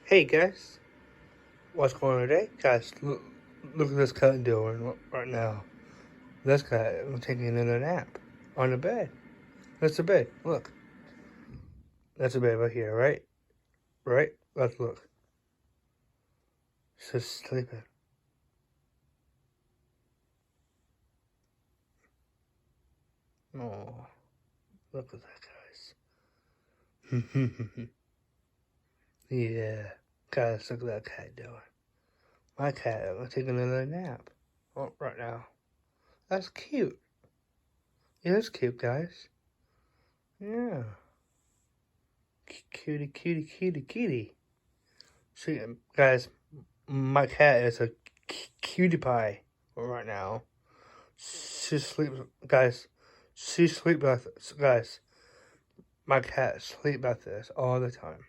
Hey guys, what's going on today? Guys, look at this cat doing right now. This cat is taking another nap on the bed. That's the bed. Look. That's the bed right here, right? Right? Let's look. She's sleeping. Oh, look at that, guys. Yeah. Guys, look at that cat doing. My cat is taking another nap. Oh, right now. That's cute. Yeah, that's cute, guys. Yeah. Cutie, cutie, cutie, cutie. See, guys, my cat is a cutie pie right now. She sleeps, guys. She sleeps like this, guys. My cat sleeps like this all the time.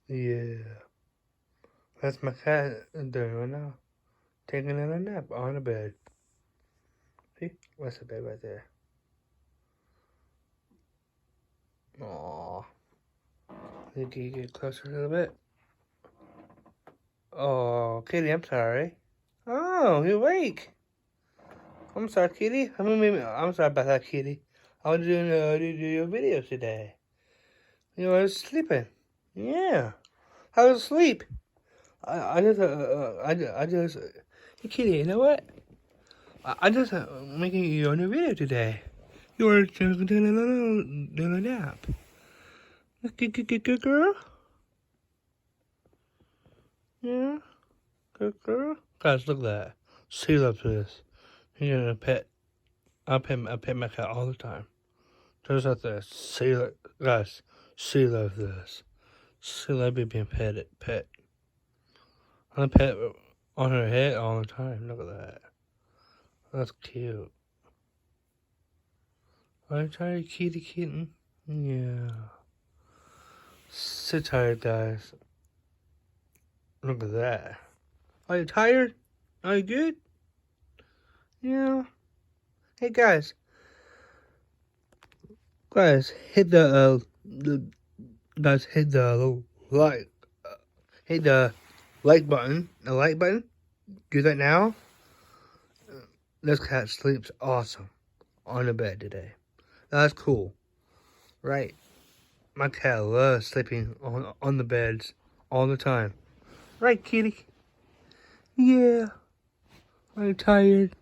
Yeah, that's my cat doing right now. Taking a nap on the bed. See, what's the bed right there? Aww. Can you get closer a little bit? Oh, Kitty, I'm sorry. Oh, you're awake. I'm sorry, Kitty. I'm sorry about that, Kitty. I was doing your videos today. You know, I was sleeping. Yeah, I was asleep. I just, hey, Kitty, you know what? I just making you a new video today. You were doing a nap. Good girl. Yeah, good girl. Guys, look at that. She loves this. You're gonna pet. I pet my cat all the time. Just like this. Guys, she loves this. She loves being pet. I pet on her head all the time. Look at that. That's cute. Are you tired, kitty kitten? Yeah. So tired, guys. Look at that. Are you tired? Are you good? Yeah. Hey, guys. Guys, hit the like, hit the like button. The like button. Do that now. This cat sleeps awesome on the bed today. That's cool, right? My cat loves sleeping on the beds all the time. Right, kitty? Yeah. Are you tired?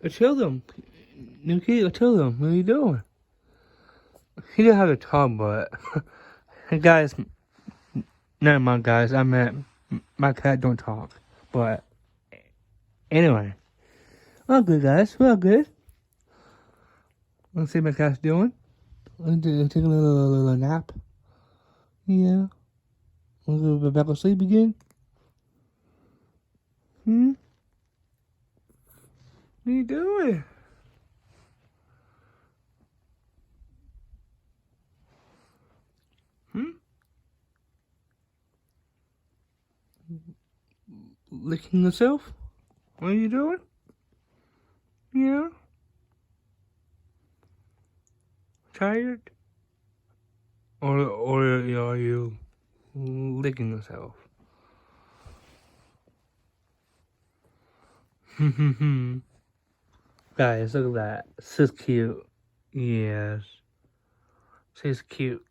Tell them. New kitty, tell them. What are you doing? He didn't have a talk, but hey, guys, never mind, guys. I meant my cat don't talk. But anyway, all good, guys. We're all good. Let's see what my cat's doing. Take a little nap. Yeah. Want to go back to sleep again? What are you doing? Licking yourself? What are you doing? Yeah. Tired? Or are you licking yourself? Guys, look at that. She's cute. Yes. She's cute.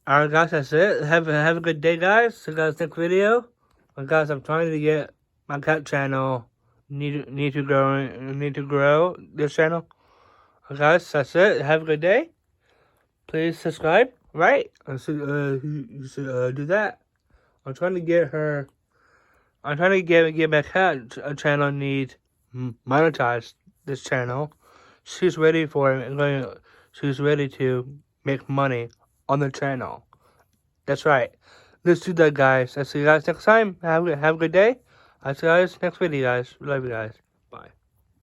Alright, guys, that's it. Have a good day, guys. See you guys next video. Guys, I'm trying to get my cat channel. Need to grow this channel. Guys, that's it. Have a good day. Please subscribe. Right? You should do that. I'm trying to get my cat channel need monetize this channel. She's ready for it. She's ready to make money on the channel. That's right. Let's do that, guys. I'll see you guys next time. Have a good day. I'll see you guys next video, guys. Love you guys.